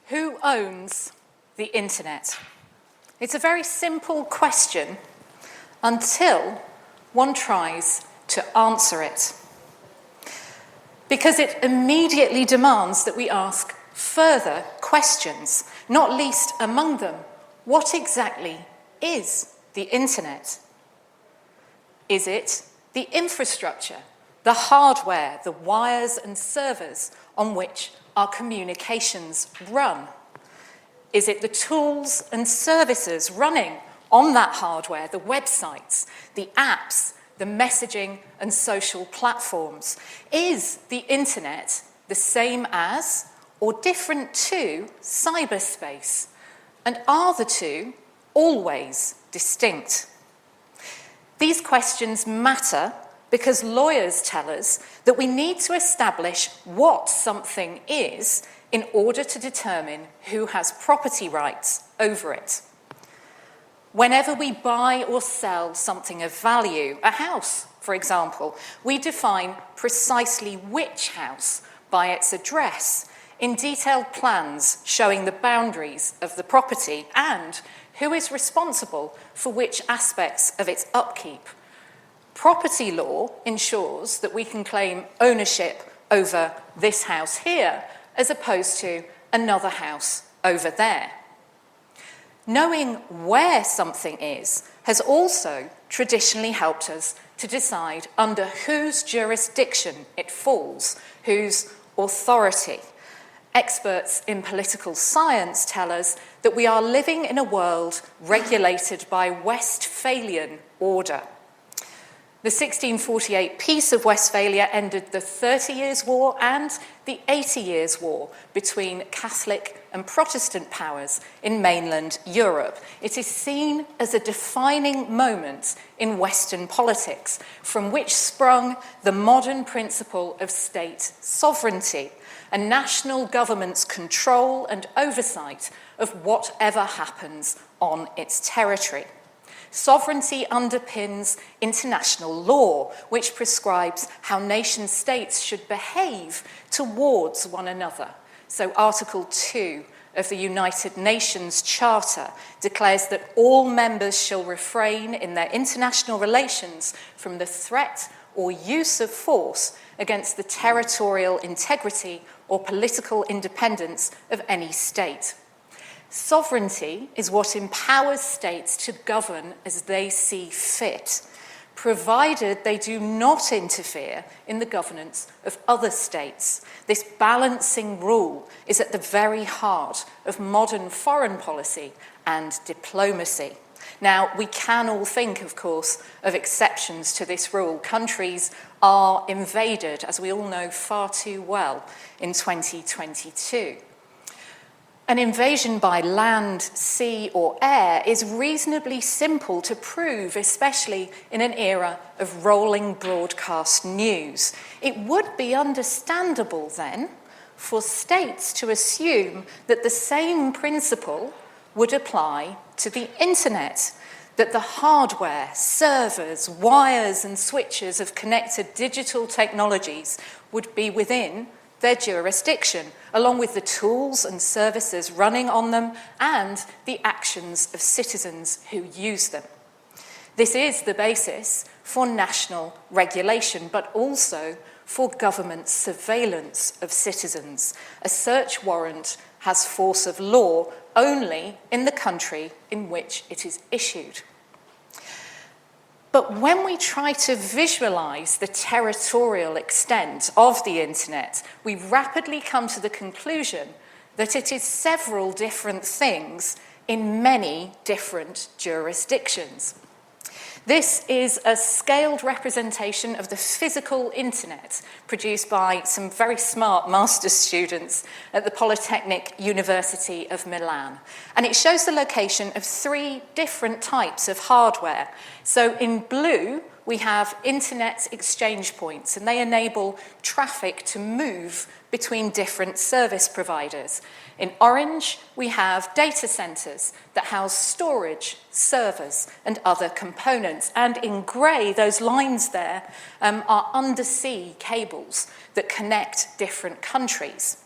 Who owns the internet? It's a very simple question until one tries to answer it, because it immediately demands that we ask further questions, not least among them, what exactly is the internet? Is it the infrastructure, the hardware, the wires and servers on which our communications run? Is it the tools and services running on that hardware, the websites, the apps, the messaging and social platforms? Is the internet the same as or different to cyberspace? And are the two always distinct? These questions matter because lawyers tell us that we need to establish what something is in order to determine who has property rights over it. Whenever we buy or sell something of value, a house, for example, we define precisely which house by its address in detailed plans showing the boundaries of the property and who is responsible for which aspects of its upkeep. Property law ensures that we can claim ownership over this house here as opposed to another house over there. Knowing where something is has also traditionally helped us to decide under whose jurisdiction it falls, whose authority. Experts in political science tell us that we are living in a world regulated by Westphalian order. The 1648 Peace of Westphalia ended the 30 Years' War and the 80 Years' War between Catholic and Protestant powers in mainland Europe. It is seen as a defining moment in Western politics, from which sprung the modern principle of state sovereignty, a national government's control and oversight of whatever happens on its territory. Sovereignty underpins international law, which prescribes how nation states should behave towards one another. So Article 2 of the United Nations Charter declares that all members shall refrain in their international relations from the threat or use of force against the territorial integrity or political independence of any state. Sovereignty is what empowers states to govern as they see fit, provided they do not interfere in the governance of other states. This balancing rule is at the very heart of modern foreign policy and diplomacy. Now, we can all think, of course, of exceptions to this rule. Countries are invaded, as we all know far too well, in 2022. An invasion by land, sea, or air is reasonably simple to prove, especially in an era of rolling broadcast news. It would be understandable, then, for states to assume that the same principle would apply to the internet, that the hardware, servers, wires, and switches of connected digital technologies would be within their jurisdiction, along with the tools and services running on them and the actions of citizens who use them. This is the basis for national regulation, but also for government surveillance of citizens. A search warrant has force of law only in the country in which it is issued. But when we try to visualize the territorial extent of the internet, we rapidly come to the conclusion that it is several different things in many different jurisdictions. This is a scaled representation of the physical internet produced by some very smart master's students at the Polytechnic University of Milan. And it shows the location of 3 different types of hardware. So in blue, we have internet exchange points, and they enable traffic to move between different service providers. In orange, we have data centers that house storage, servers, and other components. And in grey, those lines there are undersea cables that connect different countries.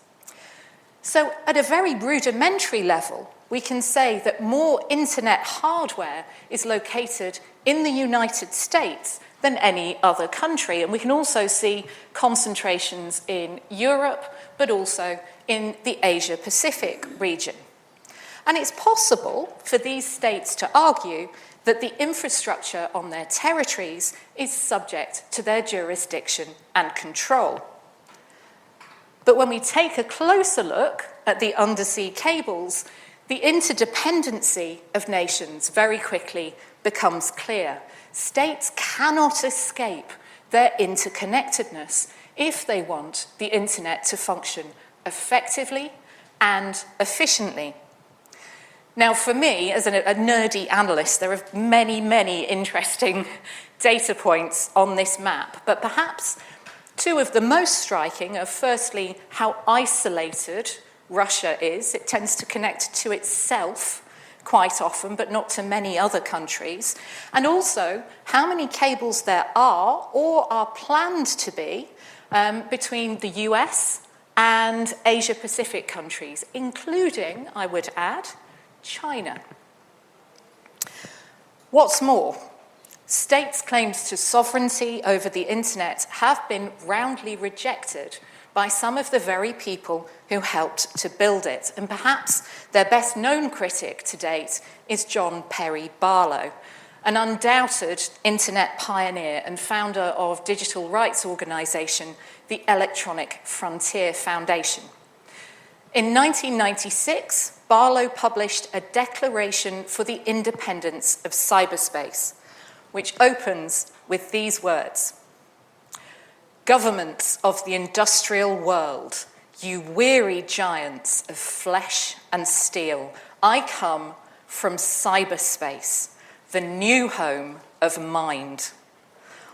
So at a very rudimentary level, we can say that more internet hardware is located in the United States than any other country. And we can also see concentrations in Europe, but also in the Asia-Pacific region. And it's possible for these states to argue that the infrastructure on their territories is subject to their jurisdiction and control. But when we take a closer look at the undersea cables, the interdependency of nations very quickly becomes clear. States cannot escape their interconnectedness if they want the internet to function effectively and efficiently. Now, for me, as a nerdy analyst, there are many, many interesting data points on this map, but perhaps two of the most striking are firstly how isolated Russia is. It tends to connect to itself quite often, but not to many other countries, and also how many cables there are or are planned to be between the US and Asia-Pacific countries, including, I would add, China. What's more, states' claims to sovereignty over the internet have been roundly rejected by some of the very people who helped to build it. And perhaps their best known critic to date is John Perry Barlow, an undoubted internet pioneer and founder of digital rights organisation, the Electronic Frontier Foundation. In 1996, Barlow published a Declaration for the Independence of Cyberspace, which opens with these words: "Governments of the industrial world, you weary giants of flesh and steel, I come from cyberspace, the new home of mind.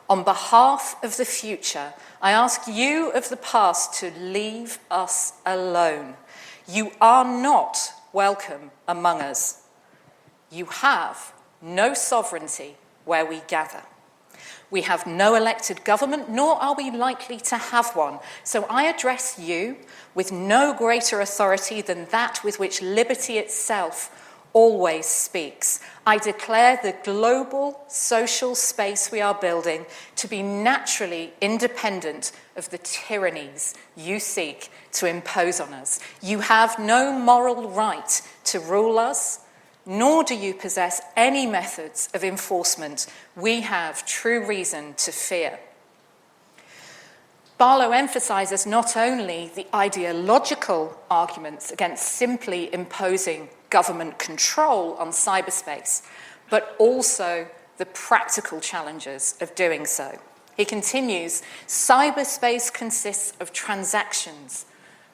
On behalf of the future, I ask you of the past to leave us alone. You are not welcome among us. You have no sovereignty where we gather. We have no elected government, nor are we likely to have one. So I address you with no greater authority than that with which liberty itself always speaks. I declare the global social space we are building to be naturally independent of the tyrannies you seek to impose on us. You have no moral right to rule us, nor do you possess any methods of enforcement we have true reason to fear." Barlow emphasises not only the ideological arguments against simply imposing government control on cyberspace, but also the practical challenges of doing so. He continues, "Cyberspace consists of transactions,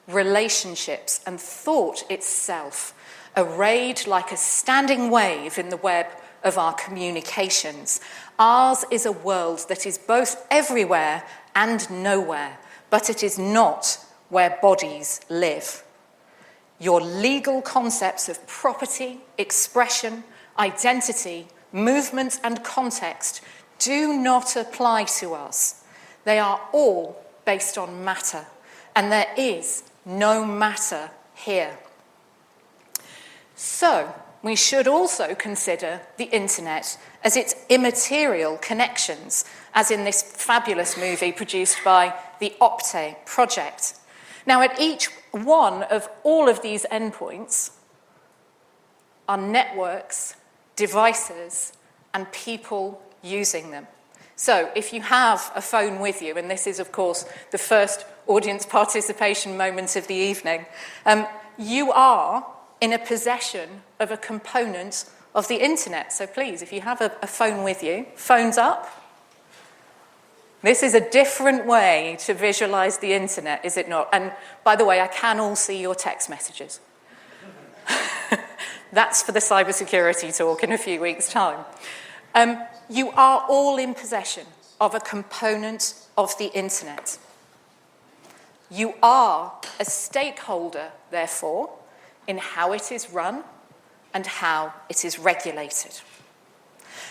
relationships, and thought itself, arrayed like a standing wave in the web of our communications. Ours is a world that is both everywhere and nowhere, but it is not where bodies live. Your legal concepts of property, expression, identity, movement, and context do not apply to us. They are all based on matter, and there is no matter here. So, we should also consider the internet as its immaterial connections, as in this fabulous movie produced by the Opte project. Now, at each one of all of these endpoints are networks, devices, and people using them. So, if you have a phone with you, and this is, of course, the first audience participation moment of the evening, you are in a possession of a component of the internet. So please, if you have a phone with you, phones up. This is a different way to visualize the internet, is it not? And by the way, I can all see your text messages. That's for the cybersecurity talk in a few weeks' time. You are all in possession of a component of the internet. You are a stakeholder, therefore, in how it is run and how it is regulated.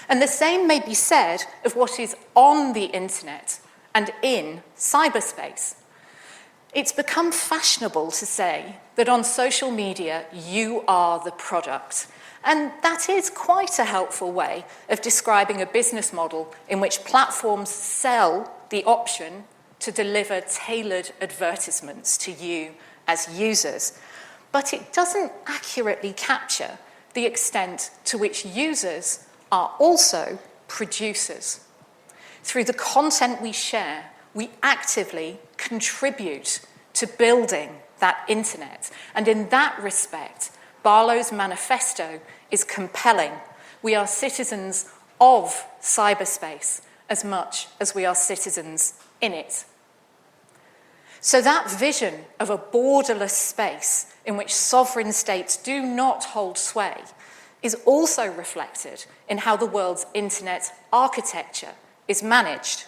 And the same may be said of what is on the internet and in cyberspace. It's become fashionable to say that on social media, you are the product. And that is quite a helpful way of describing a business model in which platforms sell the option to deliver tailored advertisements to you as users. But it doesn't accurately capture the extent to which users are also producers. Through the content we share, we actively contribute to building that internet. And in that respect, Barlow's manifesto is compelling. We are citizens of cyberspace as much as we are citizens in it. So that vision of a borderless space in which sovereign states do not hold sway is also reflected in how the world's internet architecture is managed.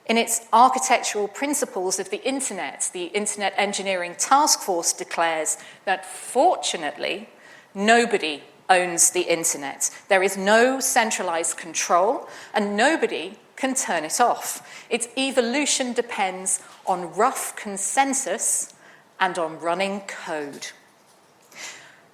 In its architectural principles of the Internet Engineering Task Force declares that, fortunately, nobody owns the internet. There is no centralized control, and nobody can turn it off. Its evolution depends on rough consensus and on running code.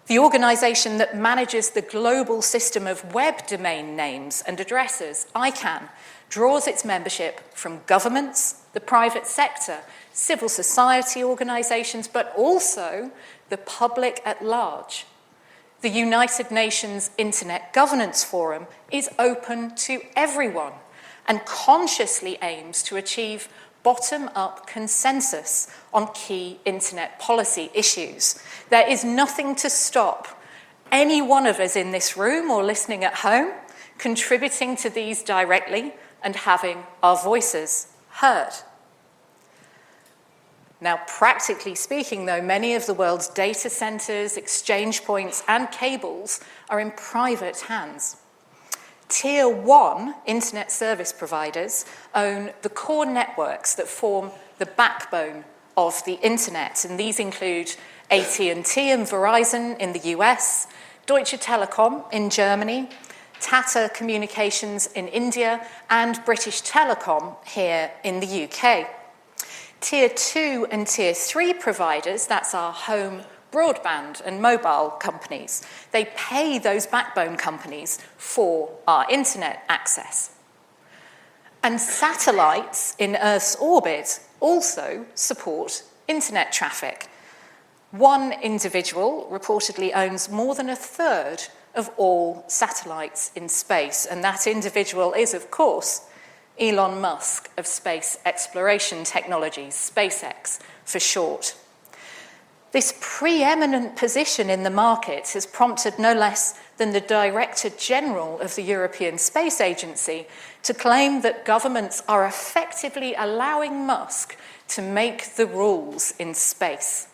The organization that manages the global system of web domain names and addresses, ICANN, draws its membership from governments, the private sector, civil society organizations, but also the public at large. The United Nations Internet Governance Forum is open to everyone and consciously aims to achieve bottom-up consensus on key internet policy issues. There is nothing to stop any one of us in this room or listening at home contributing to these directly and having our voices heard. Now, practically speaking, though, many of the world's data centers, exchange points, and cables are in private hands. Tier 1 internet service providers own the core networks that form the backbone of the internet, and these include AT&T and Verizon in the US, Deutsche Telekom in Germany, Tata Communications in India, and British Telecom here in the UK. Tier 2 and Tier 3 providers, that's our home broadband and mobile companies, they pay those backbone companies for our internet access. And satellites in Earth's orbit also support internet traffic. One individual reportedly owns more than a third of all satellites in space, and that individual is, of course, Elon Musk of Space Exploration Technologies, SpaceX for short. This preeminent position in the market has prompted no less than the Director General of the European Space Agency to claim that governments are effectively allowing Musk to make the rules in space.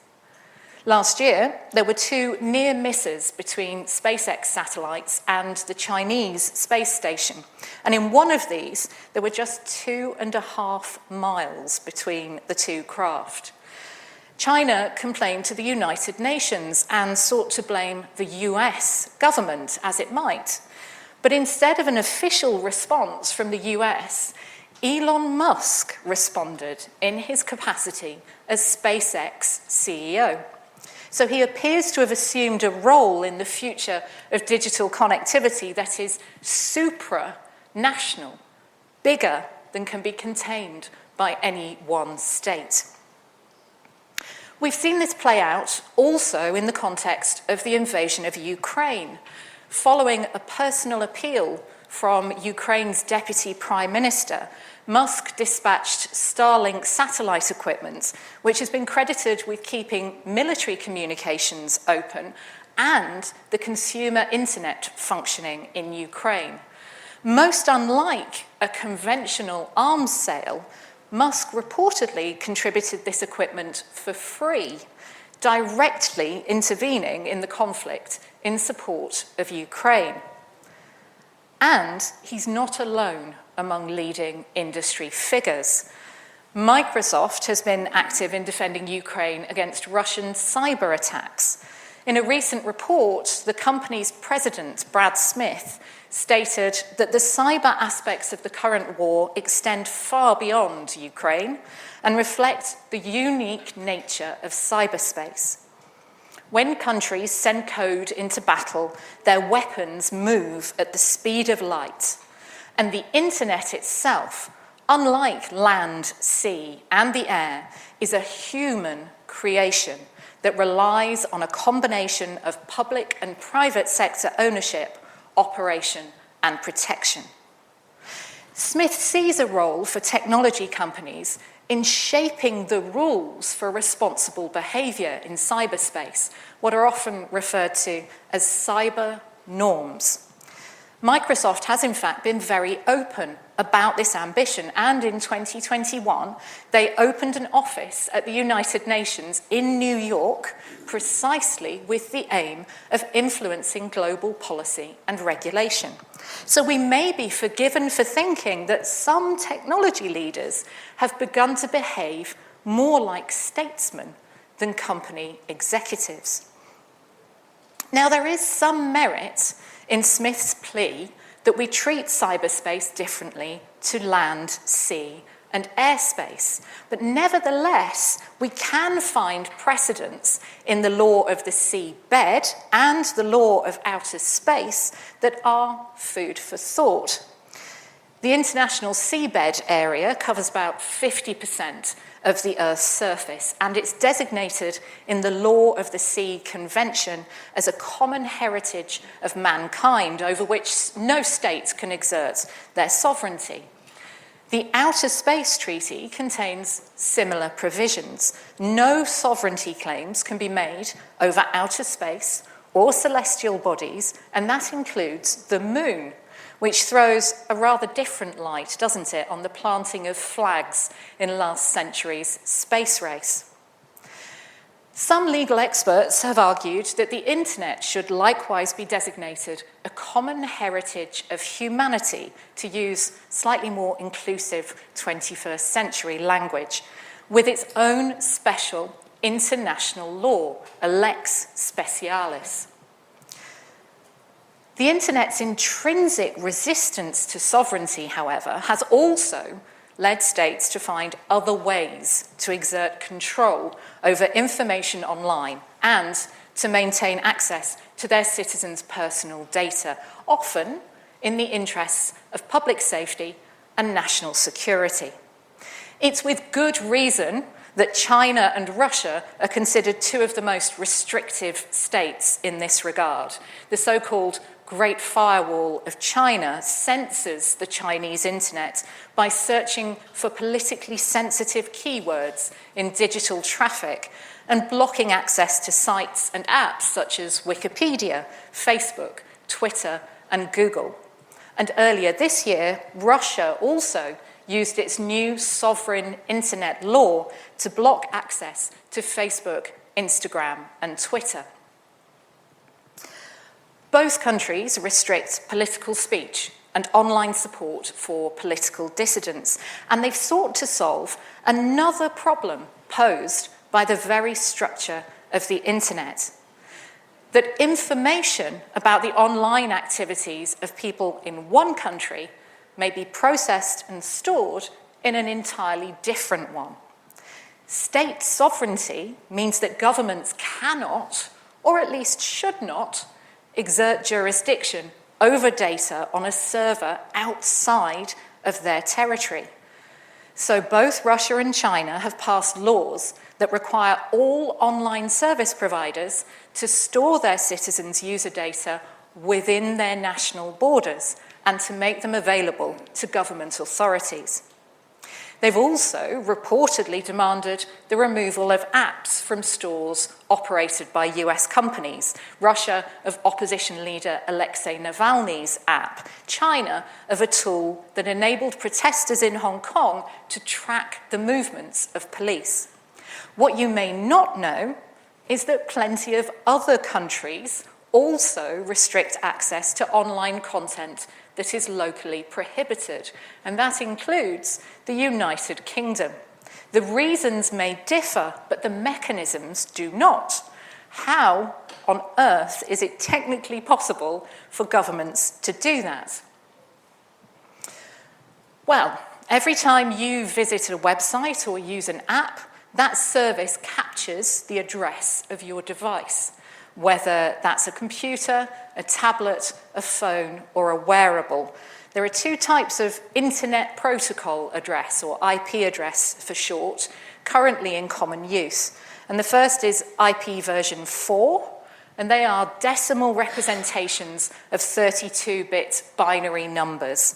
Last year, there were 2 near misses between SpaceX satellites and the Chinese space station. And in one of these, there were just 2.5 miles between the 2 craft. China complained to the United Nations and sought to blame the US government, as it might. But instead of an official response from the US, Elon Musk responded in his capacity as SpaceX CEO. So he appears to have assumed a role in the future of digital connectivity that is supranational, bigger than can be contained by any one state. We've seen this play out also in the context of the invasion of Ukraine. Following a personal appeal from Ukraine's Deputy Prime Minister, Musk dispatched Starlink satellite equipment, which has been credited with keeping military communications open and the consumer internet functioning in Ukraine. Most unlike a conventional arms sale, Musk reportedly contributed this equipment for free, directly intervening in the conflict in support of Ukraine. And he's not alone among leading industry figures. Microsoft has been active in defending Ukraine against Russian cyber attacks. In a recent report, the company's president, Brad Smith, stated that the cyber aspects of the current war extend far beyond Ukraine and reflect the unique nature of cyberspace. When countries send code into battle, their weapons move at the speed of light, and the internet itself, unlike land, sea, and the air, is a human creation that relies on a combination of public and private sector ownership, operation, and protection. Smith sees a role for technology companies in shaping the rules for responsible behaviour in cyberspace, what are often referred to as cyber norms. Microsoft has in fact been very open about this ambition, and in 2021 they opened an office at the United Nations in New York precisely with the aim of influencing global policy and regulation. So we may be forgiven for thinking that some technology leaders have begun to behave more like statesmen than company executives. Now, there is some merit in Smith's plea that we treat cyberspace differently to land, sea, and airspace. But nevertheless, we can find precedents in the law of the seabed and the law of outer space that are food for thought. The international seabed area covers about 50% of the Earth's surface, and it's designated in the Law of the Sea Convention as a common heritage of mankind over which no state can exert their sovereignty. The Outer Space Treaty contains similar provisions. No sovereignty claims can be made over outer space or celestial bodies, and that includes the moon, which throws a rather different light, doesn't it, on the planting of flags in last century's space race. Some legal experts have argued that the internet should likewise be designated a common heritage of humanity, to use slightly more inclusive 21st century language, with its own special international law, a lex specialis. The internet's intrinsic resistance to sovereignty, however, has also led states to find other ways to exert control over information online and to maintain access to their citizens' personal data, often in the interests of public safety and national security. It's with good reason that China and Russia are considered two of the most restrictive states in this regard. The so-called Great Firewall of China censors the Chinese internet by searching for politically sensitive keywords in digital traffic and blocking access to sites and apps such as Wikipedia, Facebook, Twitter, and Google. And earlier this year, Russia also used its new sovereign internet law to block access to Facebook, Instagram, and Twitter. Both countries restrict political speech and online support for political dissidents, and they've sought to solve another problem posed by the very structure of the internet. That information about the online activities of people in one country may be processed and stored in an entirely different one. State sovereignty means that governments cannot, or at least should not, exert jurisdiction over data on a server outside of their territory. So both Russia and China have passed laws that require all online service providers to store their citizens' user data within their national borders and to make them available to government authorities. They've also reportedly demanded the removal of apps from stores operated by US companies. Russia of opposition leader Alexei Navalny's app. China of a tool that enabled protesters in Hong Kong to track the movements of police. What you may not know is that plenty of other countries also restrict access to online content that is locally prohibited, and that includes the United Kingdom. The reasons may differ, but the mechanisms do not. How on earth is it technically possible for governments to do that? Well, every time you visit a website or use an app, that service captures the address of your device, whether that's a computer, a tablet, a phone, or a wearable. There are two types of Internet Protocol address, or IP address for short, currently in common use. And the first is IP version 4, and they are decimal representations of 32-bit binary numbers.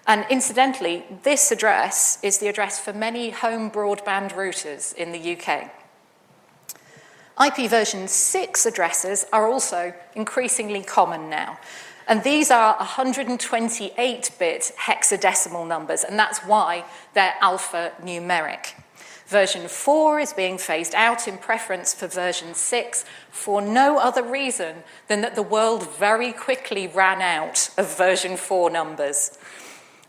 And incidentally, this address is the address for many home broadband routers in the UK. IP version 6 addresses are also increasingly common now. And these are 128-bit hexadecimal numbers, and that's why they're alphanumeric. Version 4 is being phased out in preference for version 6 for no other reason than that the world very quickly ran out of version 4 numbers.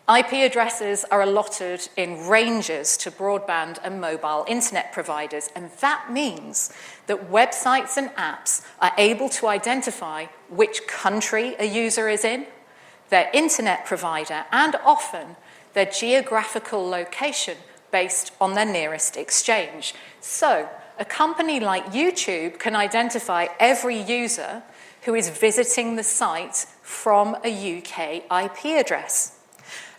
IP addresses are allotted in ranges to broadband and mobile internet providers, and that means that websites and apps are able to identify which country a user is in, their internet provider, and often their geographical location based on their nearest exchange. So, a company like YouTube can identify every user who is visiting the site from a UK IP address.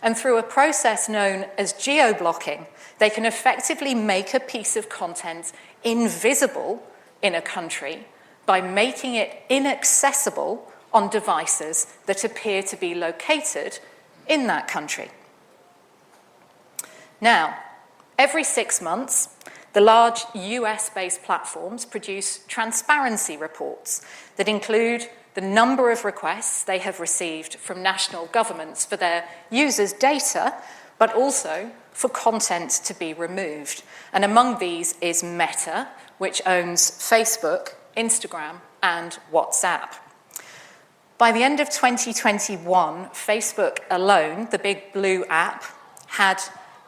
And through a process known as geo-blocking, they can effectively make a piece of content invisible in a country by making it inaccessible on devices that appear to be located in that country. Now, every 6 months, the large US-based platforms produce transparency reports that include the number of requests they have received from national governments for their users' data, but also for content to be removed. And among these is Meta, which owns Facebook, Instagram, and WhatsApp. By the end of 2021, Facebook alone, the big blue app, had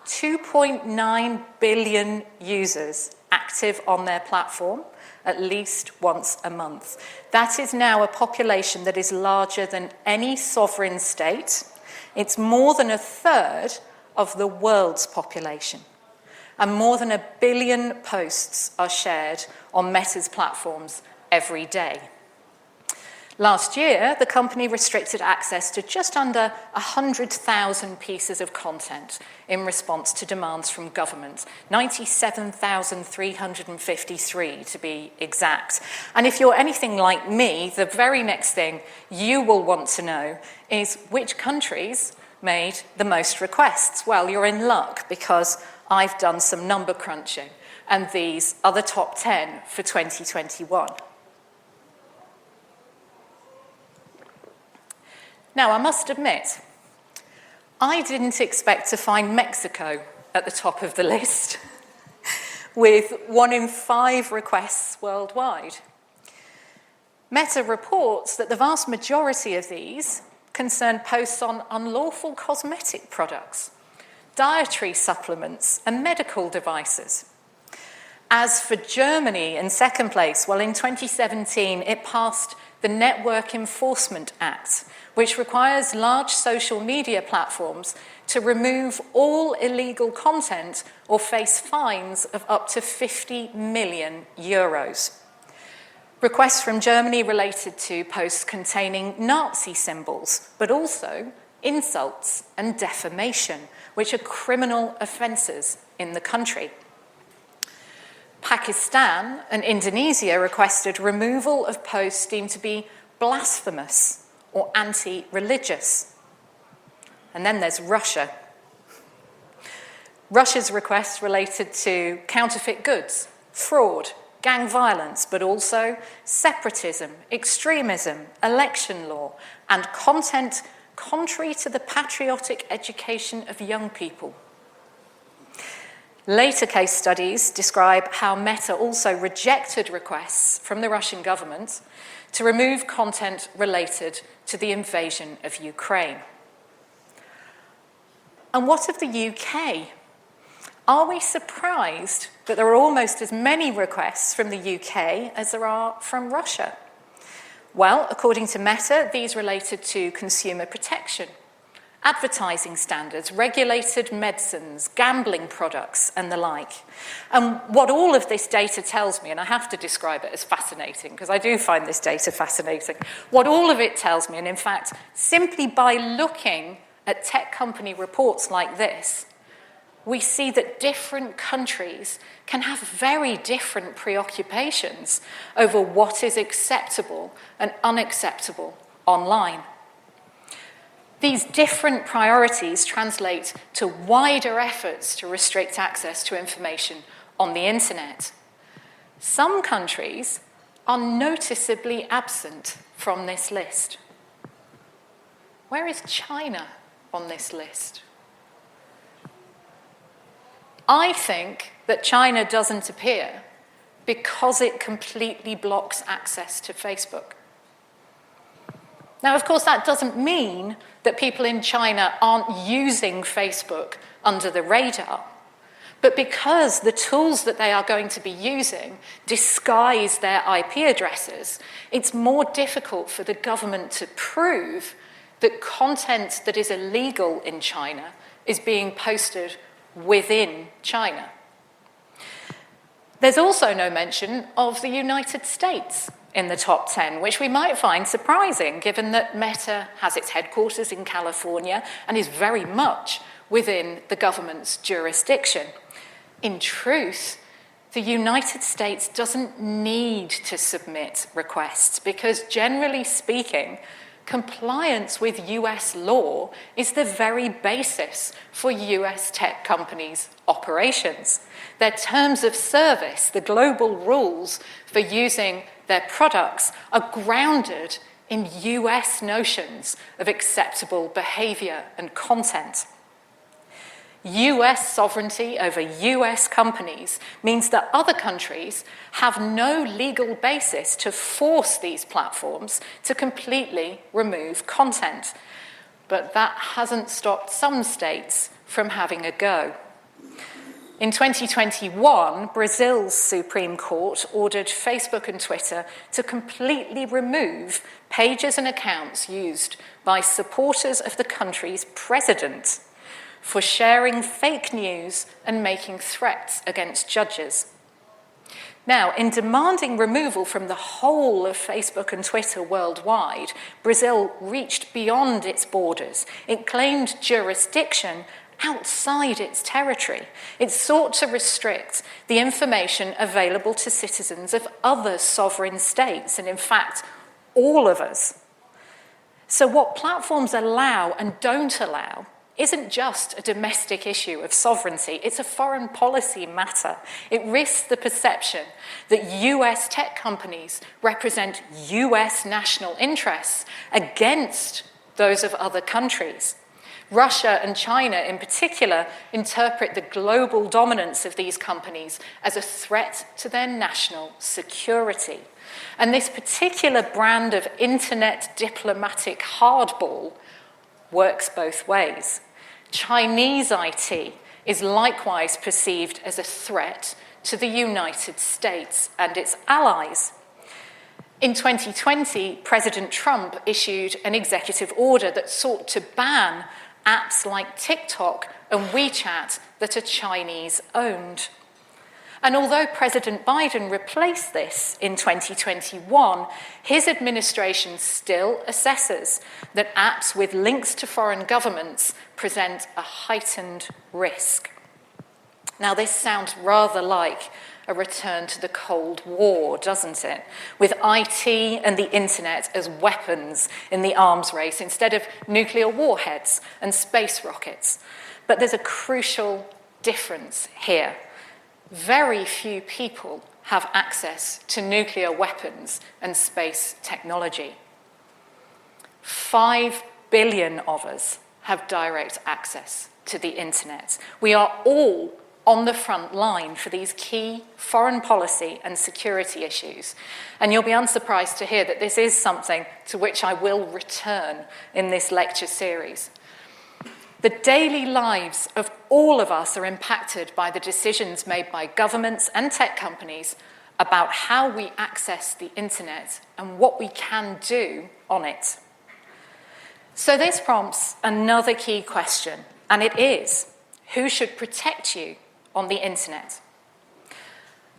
2.9 billion users active on their platform at least once a month. That is now a population that is larger than any sovereign state. It's more than a third of the world's population. And more than 1 billion posts are shared on Meta's platforms every day. Last year, the company restricted access to just under 100,000 pieces of content in response to demands from government, 97,353 to be exact. And if you're anything like me, the very next thing you will want to know is which countries made the most requests. Well, you're in luck because I've done some number crunching, and these are the top 10 for 2021. Now, I must admit, I didn't expect to find Mexico at the top of the list, with 1 in 5 requests worldwide. Meta reports that the vast majority of these concern posts on unlawful cosmetic products, dietary supplements, and medical devices. As for Germany, in second place, well, in 2017, it passed the Network Enforcement Act, which requires large social media platforms to remove all illegal content or face fines of up to 50 million euros. Requests from Germany related to posts containing Nazi symbols, but also insults and defamation, which are criminal offences in the country. Pakistan and Indonesia requested removal of posts deemed to be blasphemous or anti-religious. And then there's Russia. Russia's requests related to counterfeit goods, fraud, gang violence, but also separatism, extremism, election law, and content contrary to the patriotic education of young people. Later case studies describe how Meta also rejected requests from the Russian government to remove content related to the invasion of Ukraine. And what of the UK? are we surprised that there are almost as many requests from the UK as there are from Russia? Well, according to Meta, these related to consumer protection, advertising standards, regulated medicines, gambling products, and the like. And what all of this data tells me, and I have to describe it as fascinating, because I do find this data fascinating, what all of it tells me, and in fact, simply by looking at tech company reports like this, we see that different countries can have very different preoccupations over what is acceptable and unacceptable online. These different priorities translate to wider efforts to restrict access to information on the internet. Some countries are noticeably absent from this list. Where is China on this list? I think that China doesn't appear because it completely blocks access to Facebook. Now, of course, that doesn't mean that people in China aren't using Facebook under the radar, but because the tools that they are going to be using disguise their IP addresses, it's more difficult for the government to prove that content that is illegal in China is being posted within China. There's also no mention of the United States in the top 10, which we might find surprising, given that Meta has its headquarters in California and is very much within the government's jurisdiction. In truth, the United States doesn't need to submit requests because, generally speaking, compliance with US law is the very basis for US tech companies' operations. Their terms of service, the global rules for using their products, are grounded in US notions of acceptable behavior and content. US sovereignty over US companies means that other countries have no legal basis to force these platforms to completely remove content. But that hasn't stopped some states from having a go. In 2021, Brazil's Supreme Court ordered Facebook and Twitter to completely remove pages and accounts used by supporters of the country's president for sharing fake news and making threats against judges. Now, in demanding removal from the whole of Facebook and Twitter worldwide, Brazil reached beyond its borders. It claimed jurisdiction outside its territory. It sought to restrict the information available to citizens of other sovereign states, and in fact, all of us. So what platforms allow and don't allow isn't just a domestic issue of sovereignty, it's a foreign policy matter. It risks the perception that US tech companies represent US national interests against those of other countries. Russia and China in particular interpret the global dominance of these companies as a threat to their national security. And this particular brand of internet diplomatic hardball works both ways. Chinese IT is likewise perceived as a threat to the United States and its allies. In 2020, President Trump issued an executive order that sought to ban apps like TikTok and WeChat that are Chinese-owned. And although President Biden replaced this in 2021, his administration still assesses that apps with links to foreign governments present a heightened risk. Now, this sounds rather like a return to the Cold War, doesn't it? With IT and the internet as weapons in the arms race instead of nuclear warheads and space rockets. But there's a crucial difference here. Very few people have access to nuclear weapons and space technology. 5 billion of us have direct access to the internet. We are all on the front line for these key foreign policy and security issues. And you'll be unsurprised to hear that this is something to which I will return in this lecture series. The daily lives of all of us are impacted by the decisions made by governments and tech companies about how we access the internet and what we can do on it. So this prompts another key question, and it is, who should protect you on the internet?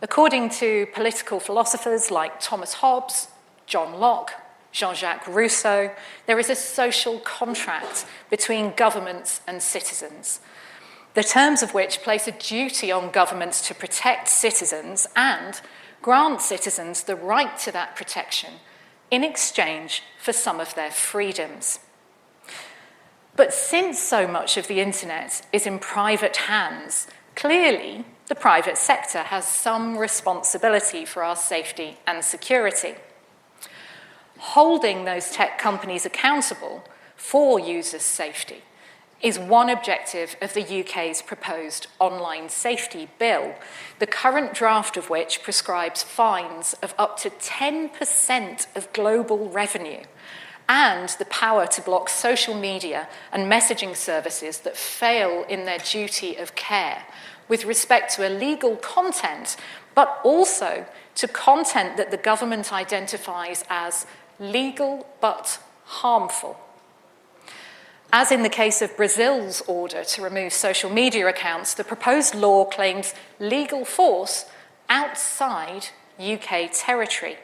According to political philosophers like Thomas Hobbes, John Locke, Jean-Jacques Rousseau, there is a social contract between governments and citizens, the terms of which place a duty on governments to protect citizens and grant citizens the right to that protection in exchange for some of their freedoms. But since so much of the internet is in private hands, clearly the private sector has some responsibility for our safety and security. Holding those tech companies accountable for users' safety is one objective of the UK's proposed online safety bill, the current draft of which prescribes fines of up to 10% of global revenue and the power to block social media and messaging services that fail in their duty of care with respect to illegal content, but also to content that the government identifies as legal but harmful. As in the case of Brazil's order to remove social media accounts, the proposed law claims legal force outside UK territory.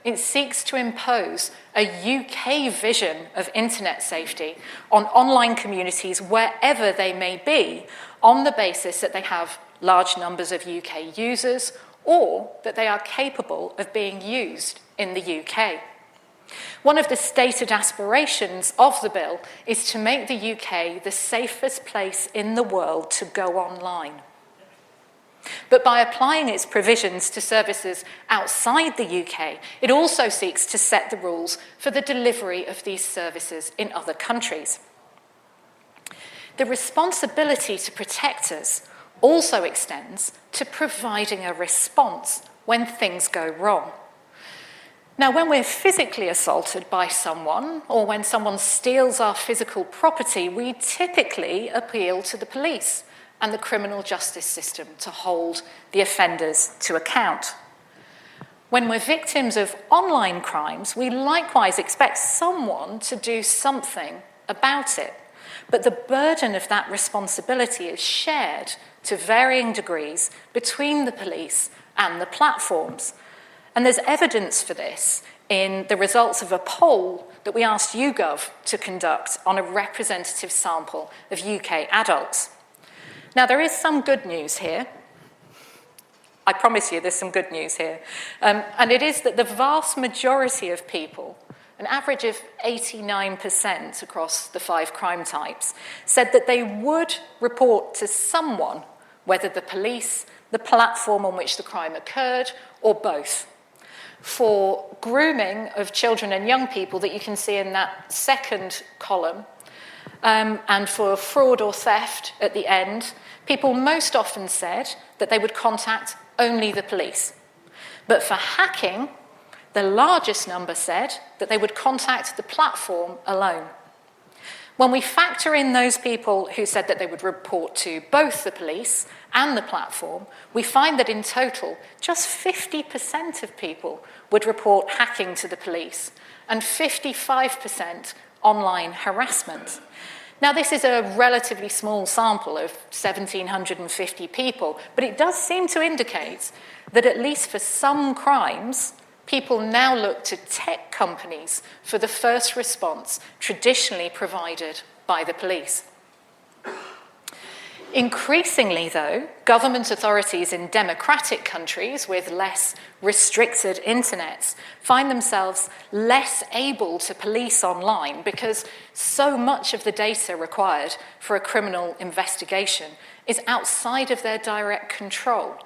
It seeks to impose a UK vision of internet safety on online communities wherever they may be, on the basis that they have large numbers of UK users or that they are capable of being used in the UK. One of the stated aspirations of the bill is to make the UK the safest place in the world to go online. But by applying its provisions to services outside the UK, it also seeks to set the rules for the delivery of these services in other countries. The responsibility to protect us also extends to providing a response when things go wrong. Now, when we're physically assaulted by someone or when someone steals our physical property, we typically appeal to the police and the criminal justice system to hold the offenders to account. When we're victims of online crimes, we likewise expect someone to do something about it. But the burden of that responsibility is shared to varying degrees between the police and the platforms. And there's evidence for this in the results of a poll that we asked YouGov to conduct on a representative sample of UK adults. Now, there is some good news here. I promise you there's some good news here. And it is that the vast majority of people, an average of 89% across the 5 crime types, said that they would report to someone, whether the police, the platform on which the crime occurred, or both. For grooming of children and young people that you can see in that second column, and for fraud or theft at the end, people most often said that they would contact only the police. But for hacking, the largest number said that they would contact the platform alone. When we factor in those people who said that they would report to both the police and the platform, we find that in total, just 50% of people would report hacking to the police and 55% online harassment. Now, this is a relatively small sample of 1,750 people, but it does seem to indicate that at least for some crimes, people now look to tech companies for the first response traditionally provided by the police. Increasingly, though, government authorities in democratic countries with less restricted internets find themselves less able to police online because so much of the data required for a criminal investigation is outside of their direct control.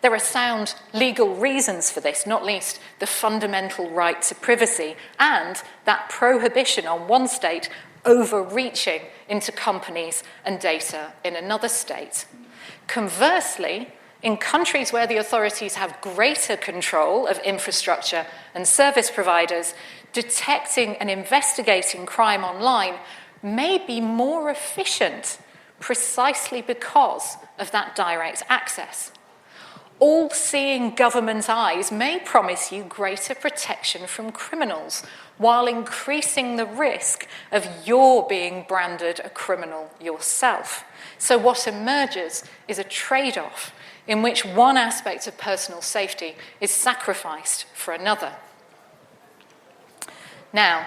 There are sound legal reasons for this, not least the fundamental right to privacy and that prohibition on one state overreaching into companies and data in another state. Conversely, in countries where the authorities have greater control of infrastructure and service providers, detecting and investigating crime online may be more efficient precisely because of that direct access. All-seeing government eyes may promise you greater protection from criminals while increasing the risk of your being branded a criminal yourself. So what emerges is a trade-off in which one aspect of personal safety is sacrificed for another. Now,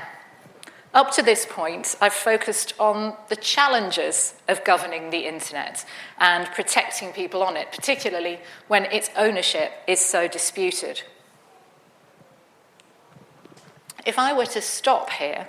up to this point, I've focused on the challenges of governing the internet and protecting people on it, particularly when its ownership is so disputed. If I were to stop here,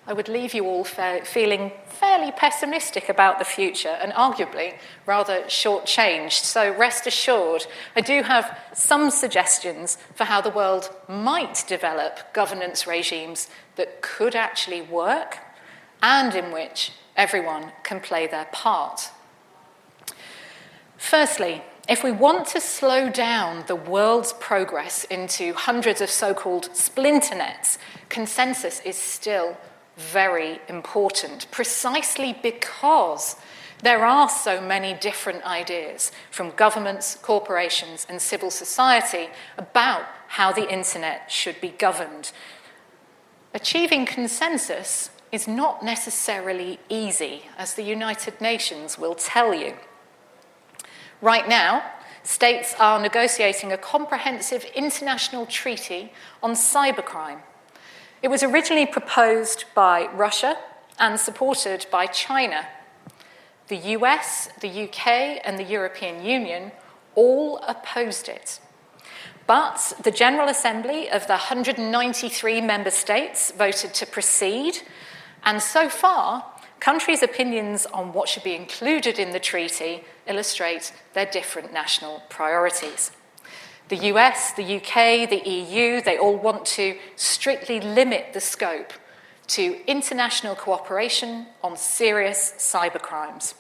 I would leave you all feeling fairly pessimistic about the future and arguably rather shortchanged. So rest assured, I do have some suggestions for how the world might develop governance regimes that could actually work and in which everyone can play their part. Firstly, if we want to slow down the world's progress into hundreds of so-called splinternets, consensus is still very important, precisely because there are so many different ideas from governments, corporations, and civil society about how the internet should be governed. Achieving consensus is not necessarily easy, as the United Nations will tell you. Right now, states are negotiating a comprehensive international treaty on cybercrime. It was originally proposed by Russia and supported by China. The US, the UK, and the European Union all opposed it. But the General Assembly of the 193 member states voted to proceed, and so far, countries' opinions on what should be included in the treaty illustrate their different national priorities. The US, the UK, the EU, they all want to strictly limit the scope to international cooperation on serious cybercrimes.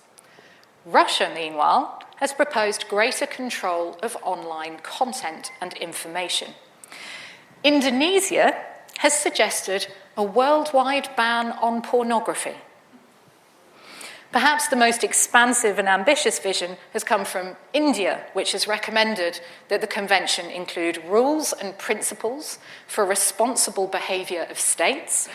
Russia, meanwhile, has proposed greater control of online content and information. Indonesia has suggested a worldwide ban on pornography. Perhaps the most expansive and ambitious vision has come from India, which has recommended that the convention include rules and principles for responsible behaviour of states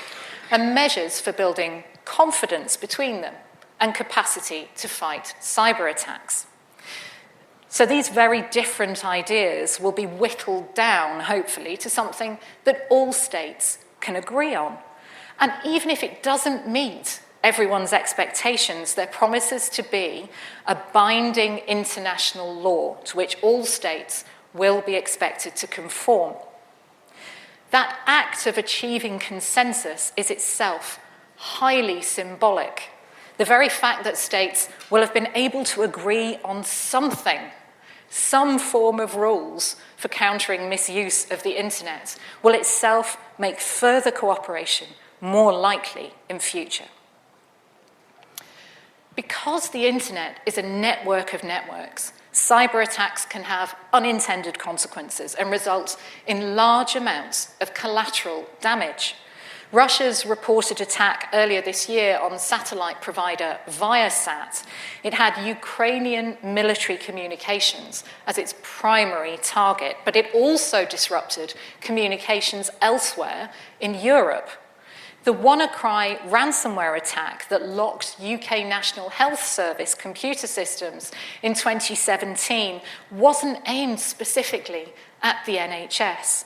and measures for building confidence between them and capacity to fight cyber attacks. So these very different ideas will be whittled down, hopefully, to something that all states can agree on. And even if it doesn't meet everyone's expectations, there promises to be a binding international law to which all states will be expected to conform. That act of achieving consensus is itself highly symbolic. The very fact that states will have been able to agree on something, some form of rules for countering misuse of the internet, will itself make further cooperation more likely in future. Because the internet is a network of networks, cyber attacks can have unintended consequences and result in large amounts of collateral damage. Russia's reported attack earlier this year on satellite provider Viasat, it had Ukrainian military communications as its primary target, but it also disrupted communications elsewhere in Europe. The WannaCry ransomware attack that locked UK National Health Service computer systems in 2017 wasn't aimed specifically at the NHS.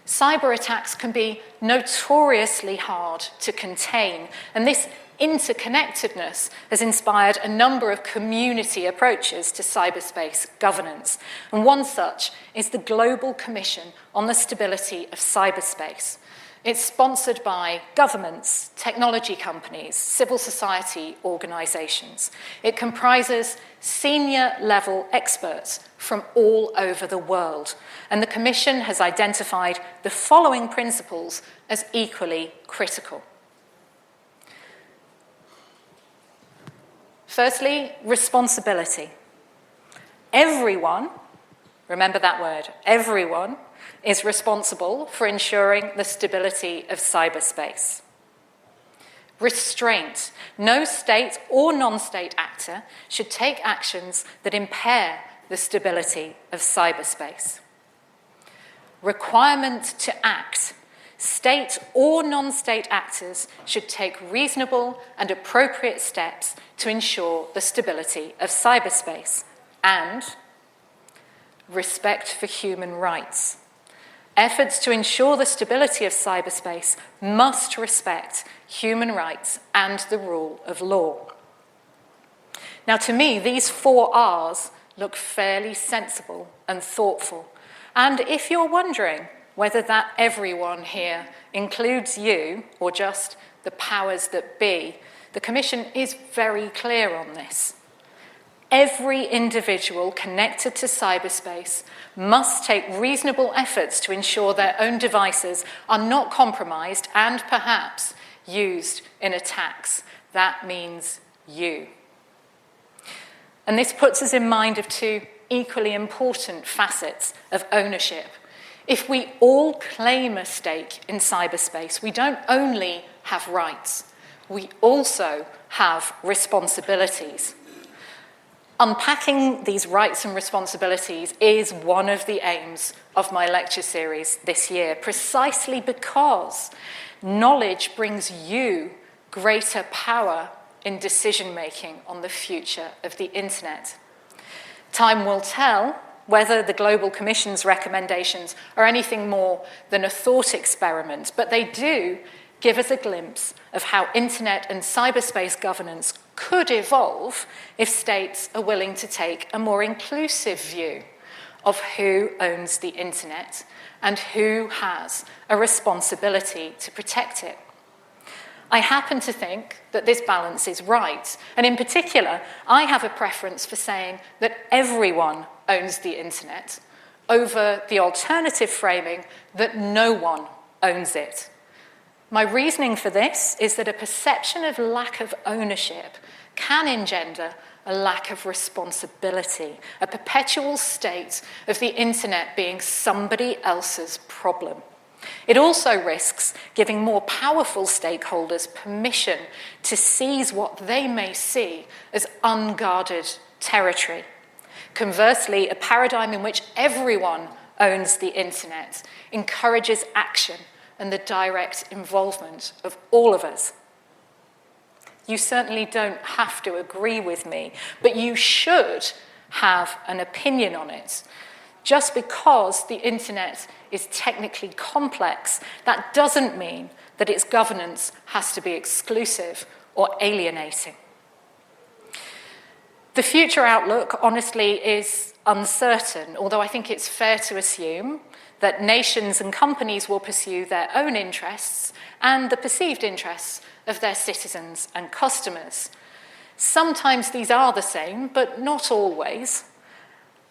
Cyber attacks can be notoriously hard to contain, and this interconnectedness has inspired a number of community approaches to cyberspace governance, and one such is the Global Commission on the Stability of Cyberspace. It's sponsored by governments, technology companies, civil society organisations. It comprises senior-level experts from all over the world, and the Commission has identified the following principles as equally critical. Firstly, responsibility. Everyone, remember that word, everyone, is responsible for ensuring the stability of cyberspace. restraint. No state or non-state actor should take actions that impair the stability of cyberspace. Requirement to act. State or non-state actors should take reasonable and appropriate steps to ensure the stability of cyberspace. And respect for human rights. Efforts to ensure the stability of cyberspace must respect human rights and the rule of law. Now, to me, these 4 R's look fairly sensible and thoughtful. And if you're wondering whether that everyone here includes you or just the powers that be, the Commission is very clear on this. Every individual connected to cyberspace must take reasonable efforts to ensure their own devices are not compromised and perhaps used in attacks. That means you. And this puts us in mind of 2 equally important facets of ownership. If we all claim a stake in cyberspace, we don't only have rights, we also have responsibilities. Unpacking these rights and responsibilities is one of the aims of my lecture series this year, precisely because knowledge brings you greater power in decision-making on the future of the internet. Time will tell whether the Global Commission's recommendations are anything more than a thought experiment, but they do give us a glimpse of how internet and cyberspace governance could evolve if states are willing to take a more inclusive view of who owns the internet and who has a responsibility to protect it. I happen to think that this balance is right, and in particular, I have a preference for saying that everyone owns the internet over the alternative framing that no one owns it. My reasoning for this is that a perception of lack of ownership can engender a lack of responsibility, a perpetual state of the internet being somebody else's problem. It also risks giving more powerful stakeholders permission to seize what they may see as unguarded territory. Conversely, a paradigm in which everyone owns the internet encourages action and the direct involvement of all of us. You certainly don't have to agree with me, but you should have an opinion on it. Just because the internet is technically complex, that doesn't mean that its governance has to be exclusive or alienating. The future outlook, honestly, is uncertain, although I think it's fair to assume that nations and companies will pursue their own interests and the perceived interests of their citizens and customers. Sometimes these are the same, but not always.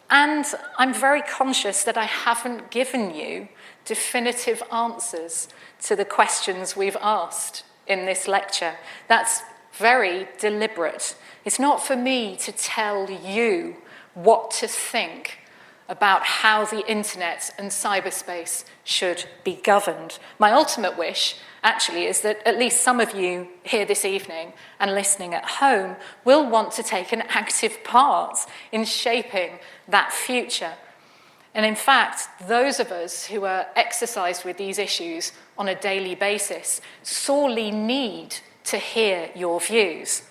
And I'm very conscious that I haven't given you definitive answers to the questions we've asked in this lecture. That's very deliberate. It's not for me to tell you what to think about how the internet and cyberspace should be governed. My ultimate wish, actually, is that at least some of you here this evening and listening at home will want to take an active part in shaping that future. And in fact, those of us who are exercised with these issues on a daily basis sorely need to hear your views.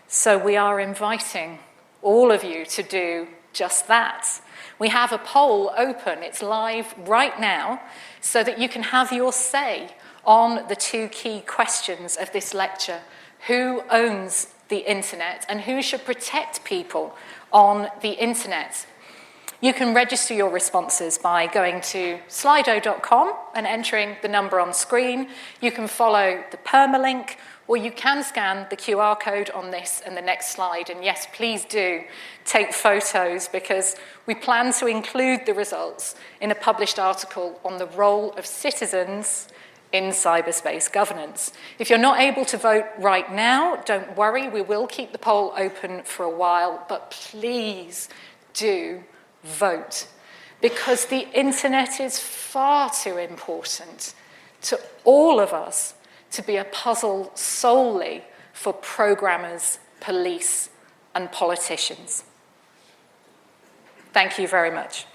So we are inviting all of you to do just that. We have a poll open, it's live right now, so that you can have your say on the 2 key questions of this lecture. Who owns the internet and who should protect people on the internet? You can register your responses by going to slido.com and entering the number on screen. You can follow the permalink, or you can scan the QR code on this and the next slide. And yes, please do take photos, because we plan to include the results in a published article on the role of citizens in cyberspace governance. If you're not able to vote right now, don't worry, we will keep the poll open for a while, but please do vote, because the internet is far too important to all of us to be a puzzle solely for programmers, police, and politicians. Thank you very much.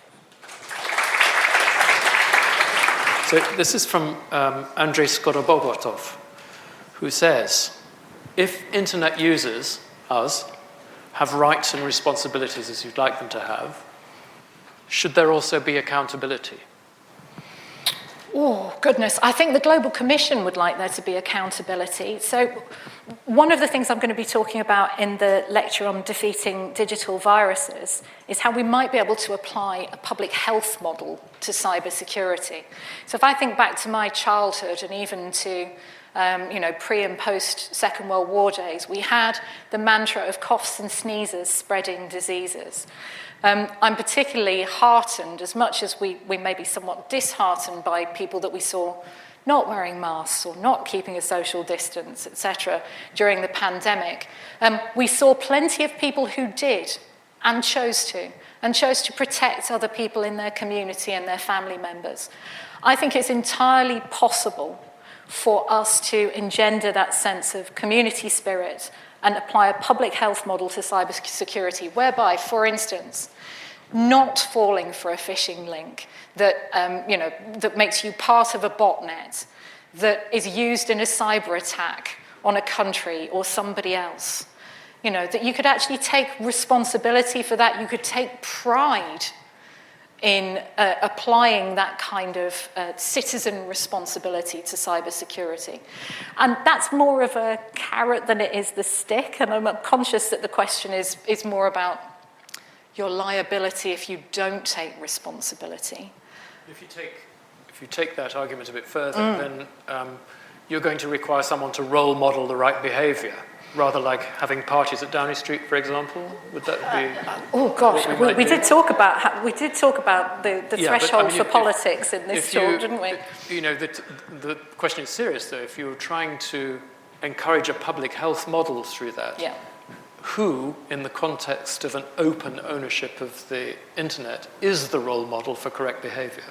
So this is from Andrei Skorobogotov, who says, if internet users, us, have rights and responsibilities as you'd like them to have, should there also be accountability? Oh, goodness. I think the Global Commission would like there to be accountability. So one of the things I'm going to be talking about in the lecture on defeating digital viruses is how we might be able to apply a public health model to cybersecurity. So if I think back to my childhood and even to pre and post Second World War days, we had the mantra of coughs and sneezes spreading diseases. I'm particularly heartened, as much as we may be somewhat disheartened by people that we saw not wearing masks or not keeping a social distance, etc., during the pandemic. We saw plenty of people who did and chose to protect other people in their community and their family members. I think it's entirely possible for us to engender that sense of community spirit and apply a public health model to cybersecurity, whereby, for instance, not falling for a phishing link that that makes you part of a botnet that is used in a cyber attack on a country or somebody else. That you could actually take responsibility for that. You could take pride in applying that kind of citizen responsibility to cybersecurity. And that's more of a carrot than it is the stick, and I'm conscious that the question is more about your liability if you don't take responsibility. If you take that argument a bit further, then you're going to require someone to role model the right behaviour, rather like having parties at Downing Street, for example. Would that be? We did talk about the threshold for politics in this talk, didn't we? The question is serious, though. If you're trying to encourage a public health model through that, who, in the context of an open ownership of the internet, is the role model for correct behaviour?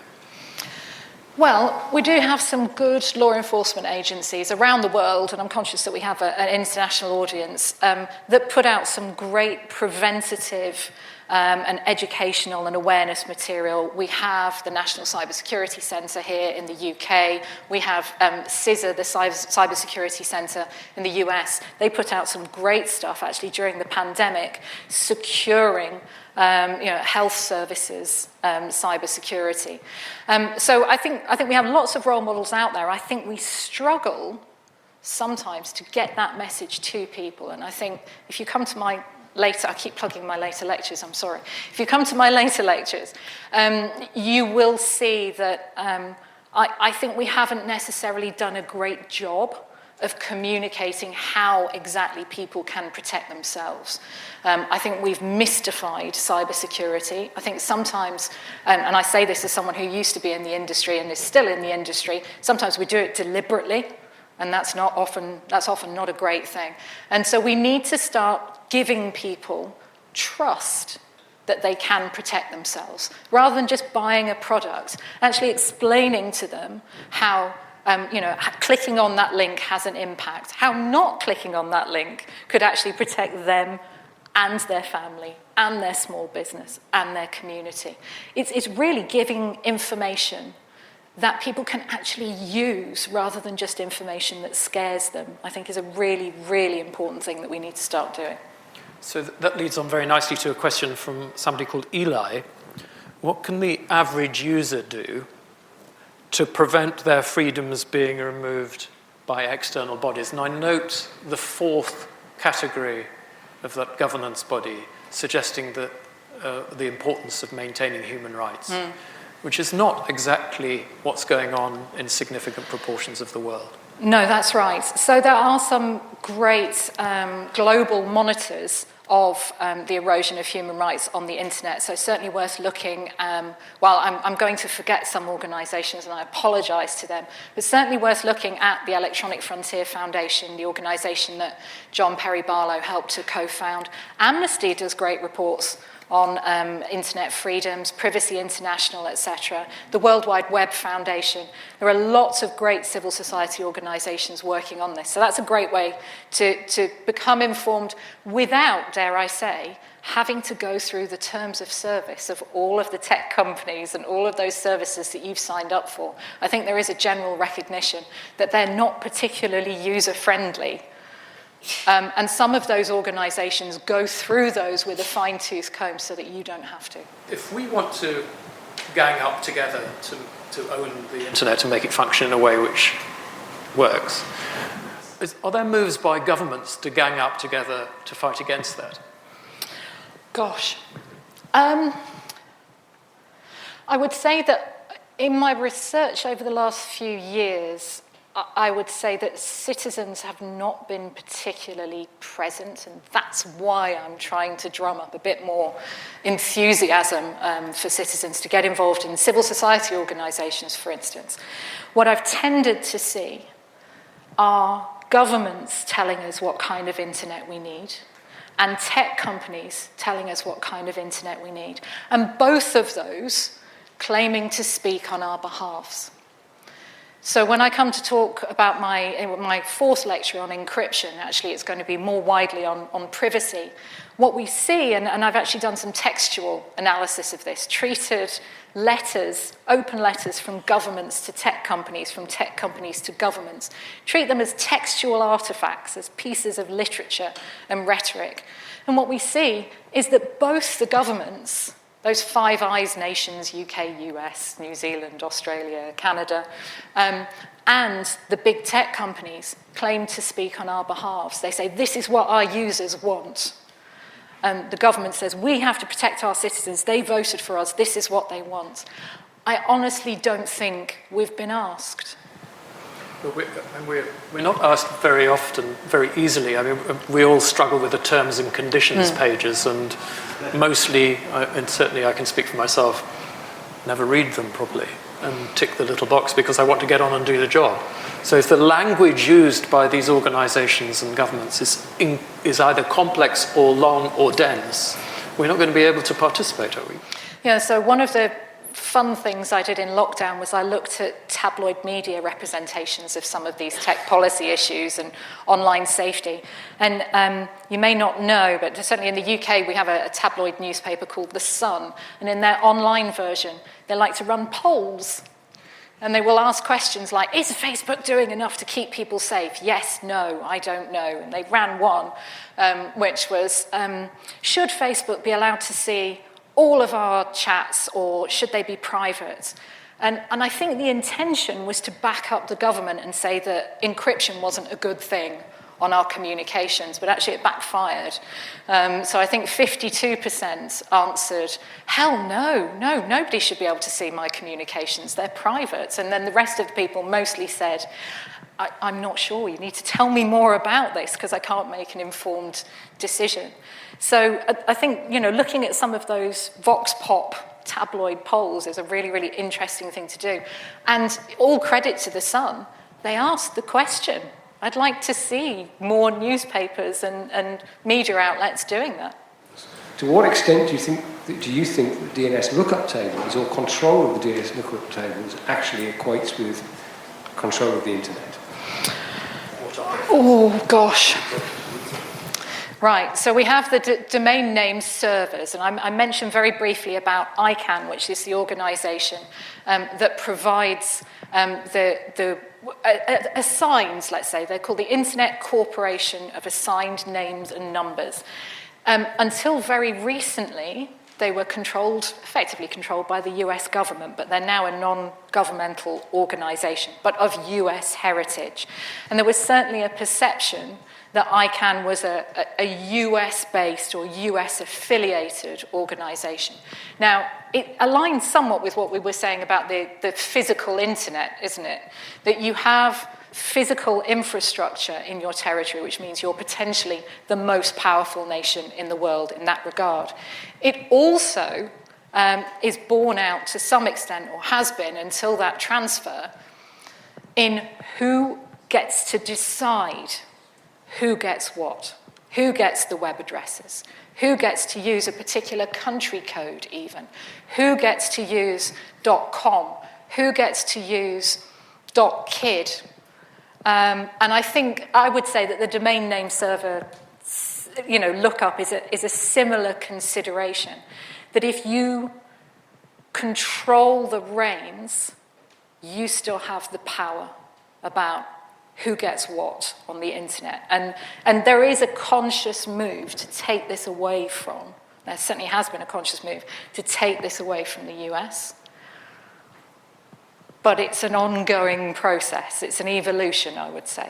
Well, we do have some good law enforcement agencies around the world, and I'm conscious that we have an international audience, that put out some great preventative and educational and awareness material. We have the National Cybersecurity Centre here in the UK. We have CISA, the Cybersecurity Centre in the US. They put out some great stuff, actually, during the pandemic, securing health services, cybersecurity. So I think we have lots of role models out there. I think we struggle sometimes to get that message to people. And I think if you come to my later, I keep plugging my later lectures, I'm sorry. If you come to my later lectures, you will see that I think we haven't necessarily done a great job of communicating how exactly people can protect themselves. I think we've mystified cybersecurity. I think sometimes, and I say this as someone who used to be in the industry and is still in the industry, sometimes we do it deliberately, and that's often not a great thing. And so we need to start giving people trust that they can protect themselves, rather than just buying a product, actually explaining to them how clicking on that link has an impact, how not clicking on that link could actually protect them and their family and their small business and their community. It's really giving information that people can actually use rather than just information that scares them, I think is a really, really important thing that we need to start doing. So that leads on very nicely to a question from somebody called Eli. What can the average user do to prevent their freedoms being removed by external bodies? And I note the fourth category of that governance body suggesting that the importance of maintaining human rights, which is not exactly what's going on in significant proportions of the world. No, that's right. So there are some great global monitors of the erosion of human rights on the internet. So certainly worth looking, I'm going to forget some organisations and I apologise to them, but certainly worth looking at the Electronic Frontier Foundation, the organisation that John Perry Barlow helped to co-found. Amnesty does great reports on internet freedoms, Privacy International, etc., the World Wide Web Foundation. There are lots of great civil society organisations working on this. So that's a great way to become informed without, dare I say, having to go through the terms of service of all of the tech companies and all of those services that you've signed up for. I think there is a general recognition that they're not particularly user-friendly. And some of those organisations go through those with a fine-tooth comb so that you don't have to. If we want to gang up together to own the internet and make it function in a way which works, are there moves by governments to gang up together to fight against that? Gosh. I would say that in my research over the last few years, I would say that citizens have not been particularly present, and that's why I'm trying to drum up a bit more enthusiasm for citizens to get involved in civil society organisations, for instance. What I've tended to see are governments telling us what kind of internet we need, and tech companies telling us what kind of internet we need. And both of those claiming to speak on our behalves. So when I come to talk about my fourth lecture on encryption, actually it's going to be more widely on privacy. What we see, and I've actually done some textual analysis of this, treated letters, open letters from governments to tech companies, from tech companies to governments, treat them as textual artifacts, as pieces of literature and rhetoric. And what we see is that both the governments, those Five Eyes nations, UK, US, New Zealand, Australia, Canada, and the big tech companies claim to speak on our behalves. They say, this is what our users want. The government says, we have to protect our citizens. They voted for us. This is what they want. I honestly don't think we've been asked. We're not asked very often, very easily. I mean, we all struggle with the terms and conditions pages, and mostly, and certainly I can speak for myself, never read them properly and tick the little box because I want to get on and do the job. So if the language used by these organisations and governments is either complex or long or dense, we're not going to be able to participate, are we? Yeah, so one of the fun things I did in lockdown was I looked at tabloid media representations of some of these tech policy issues and online safety. And you may not know, but certainly in the UK we have a tabloid newspaper called The Sun, and in their online version they like to run polls. And they will ask questions like, is Facebook doing enough to keep people safe? Yes, no, I don't know. And they ran one, which was, should Facebook be allowed to see all of our chats, or should they be private? And I think the intention was to back up the government and say that encryption wasn't a good thing on our communications, but actually it backfired. So I think 52% answered, hell no, nobody should be able to see my communications, they're private. And then the rest of the people mostly said, I'm not sure, you need to tell me more about this because I can't make an informed decision. So I think, looking at some of those vox pop tabloid polls is a really, really interesting thing to do. And all credit to The Sun, they asked the question. I'd like to see more newspapers and media outlets doing that. To what extent do you think the DNS lookup tables or control of the DNS lookup tables actually equates with control of the internet? Oh, gosh. Right, so we have the domain name servers, and I mentioned very briefly about ICANN, which is the organisation that provides assigns, let's say, they're called the Internet Corporation of Assigned Names and Numbers. Until very recently, they were effectively controlled by the US government, but they're now a non-governmental organisation, but of US heritage. And there was certainly a perception that ICANN was a US-based or US-affiliated organisation. Now, it aligns somewhat with what we were saying about the physical internet, isn't it? That you have physical infrastructure in your territory, which means you're potentially the most powerful nation in the world in that regard. It also is borne out to some extent, or has been until that transfer, in who gets to decide who gets what, Who gets the web addresses? Who gets to use a particular country code even? Who gets to use .com? Who gets to use .kid? And I think I would say that the domain name server, lookup is a similar consideration. That if you control the reins, you still have the power about who gets what on the internet. And there is a conscious move to take this away from, there certainly has been a conscious move to take this away from the US. But it's an ongoing process. It's an evolution, I would say.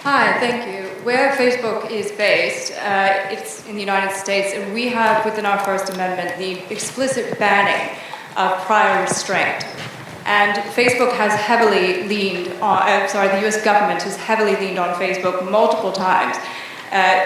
Hi, thank you. Where Facebook is based, it's in the United States, and we have within our First Amendment the explicit banning of prior restraint. And Facebook has heavily leaned on, the US government has heavily leaned on Facebook multiple times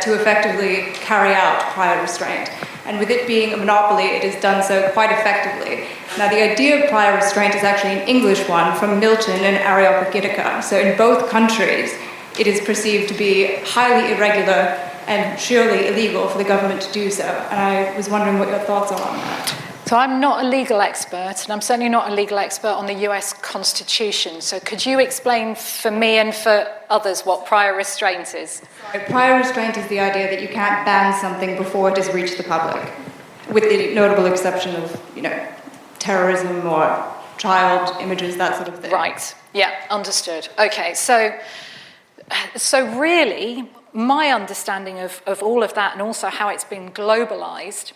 to effectively carry out prior restraint. And with it being a monopoly, it has done so quite effectively. Now, the idea of prior restraint is actually an English one from Milton and Areopagitica. So in both countries, it is perceived to be highly irregular and surely illegal for the government to do so. And I was wondering what your thoughts are on that. So I'm not a legal expert, and I'm certainly not a legal expert on the US Constitution. So could you explain for me and for others what prior restraint is? Sorry, prior restraint is the idea that you can't ban something before it has reached the public, with the notable exception of, terrorism or child images, that sort of thing. Right, yeah, understood. Okay, so really, my understanding of all of that and also how it's been globalized,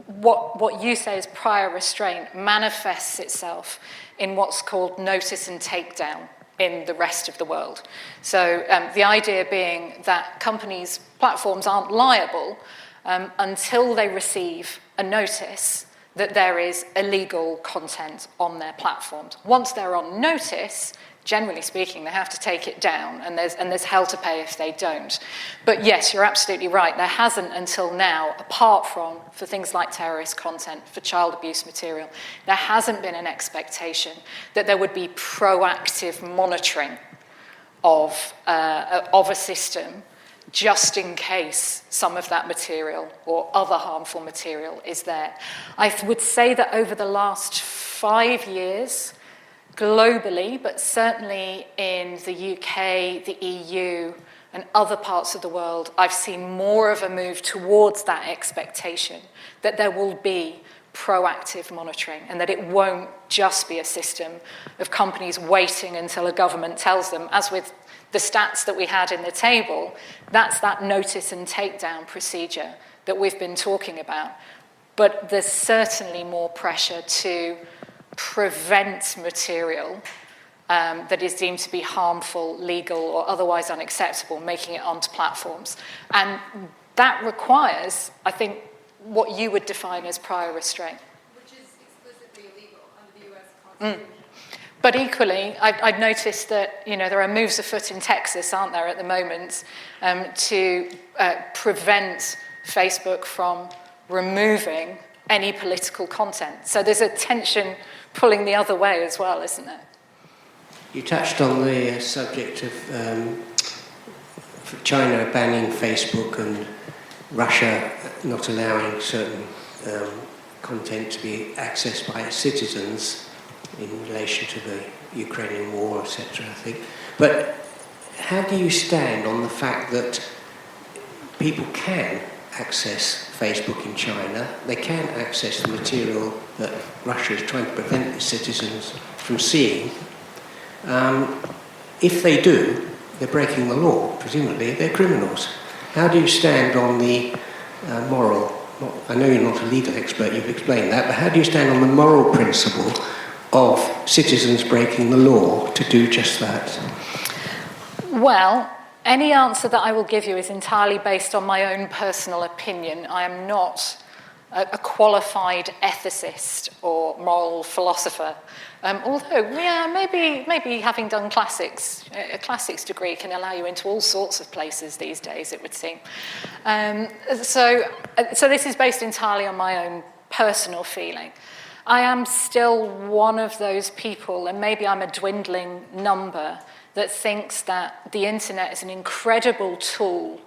what you say is prior restraint manifests itself in what's called notice and takedown in the rest of the world. So the idea being that companies, platforms aren't liable until they receive a notice that there is illegal content on their platforms. Once they're on notice, generally speaking, they have to take it down, and there's hell to pay if they don't. But yes, you're absolutely right. There hasn't until now, apart from for things like terrorist content, for child abuse material, there hasn't been an expectation that there would be proactive monitoring of a system just in case some of that material or other harmful material is there. I would say that over the last 5 years, globally, but certainly in the UK, the EU, and other parts of the world, I've seen more of a move towards that expectation that there will be proactive monitoring and that it won't just be a system of companies waiting until a government tells them, as with the stats that we had in the table, that's that notice and takedown procedure that we've been talking about. But there's certainly more pressure to prevent material that is deemed to be harmful, legal, or otherwise unacceptable, making it onto platforms. And that requires, I think, what you would define as prior restraint. Which is explicitly illegal under the US Constitution. But equally, I've noticed that there are moves afoot in Texas, aren't there, at the moment, to prevent Facebook from removing any political content. So there's a tension pulling the other way as well, isn't there? You touched on the subject of China banning Facebook and Russia not allowing certain content to be accessed by its citizens in relation to the Ukrainian war, etc., I think. But how do you stand on the fact that people can access Facebook in China? They can access the material that Russia is trying to prevent its citizens from seeing. If they do, they're breaking the law. Presumably, they're criminals. How do you stand on the moral... I know you're not a legal expert, you've explained that, but how do you stand on the moral principle of citizens breaking the law to do just that? Well, any answer that I will give you is entirely based on my own personal opinion. I am not a qualified ethicist or moral philosopher. Although, maybe having done classics, a classics degree can allow you into all sorts of places these days, it would seem. So this is based entirely on my own personal feeling. I am still one of those people, and maybe I'm a dwindling number, that thinks that the internet is an incredible tool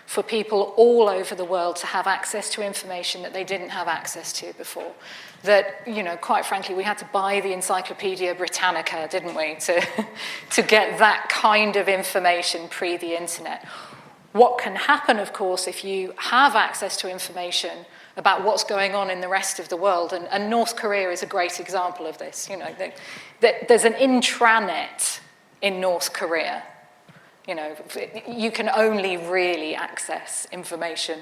for people all over the world to have access to information that they didn't have access to before. That, quite frankly, we had to buy the Encyclopedia Britannica, didn't we, to get that kind of information pre the internet. What can happen, of course, if you have access to information about what's going on in the rest of the world, and North Korea is a great example of this. There's an intranet in North Korea. You can only really access information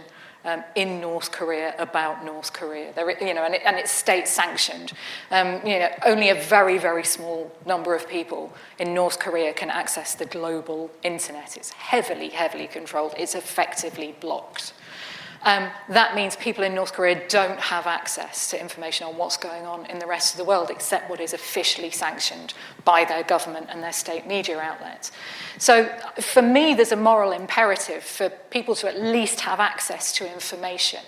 in North Korea about North Korea. And it's state-sanctioned. Only a very, very small number of people in North Korea can access the global internet. It's heavily, heavily controlled. It's effectively blocked. That means people in North Korea don't have access to information on what's going on in the rest of the world except what is officially sanctioned by their government and their state media outlets. So for me, there's a moral imperative for people to at least have access to information.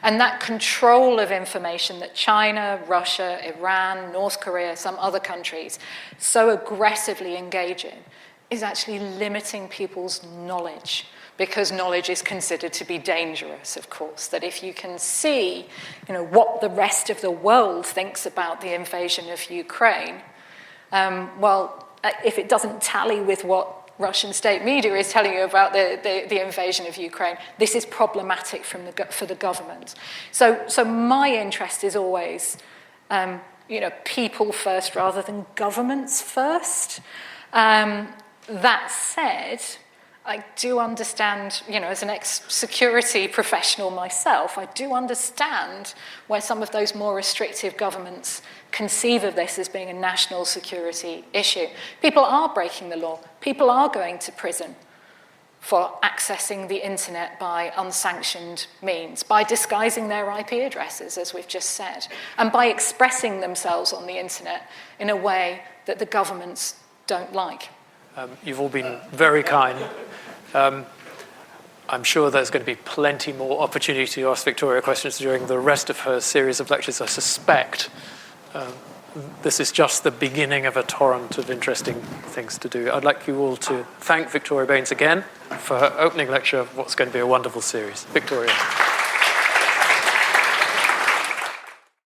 And that control of information that China, Russia, Iran, North Korea, some other countries so aggressively engage in is actually limiting people's knowledge. Because knowledge is considered to be dangerous, of course, that if you can see, what the rest of the world thinks about the invasion of Ukraine, if it doesn't tally with what Russian state media is telling you about the invasion of Ukraine, this is problematic for the government. So my interest is always, people first rather than governments first. That said, I do understand, as an ex-security professional myself, I do understand where some of those more restrictive governments conceive of this as being a national security issue. People are breaking the law. People are going to prison for accessing the internet by unsanctioned means, by disguising their IP addresses, as we've just said, and by expressing themselves on the internet in a way that the governments don't like. You've all been very kind. I'm sure there's going to be plenty more opportunity to ask Victoria questions during the rest of her series of lectures. I suspect this is just the beginning of a torrent of interesting things to do. I'd like you all to thank Victoria Baines again for her opening lecture of what's going to be a wonderful series. Victoria.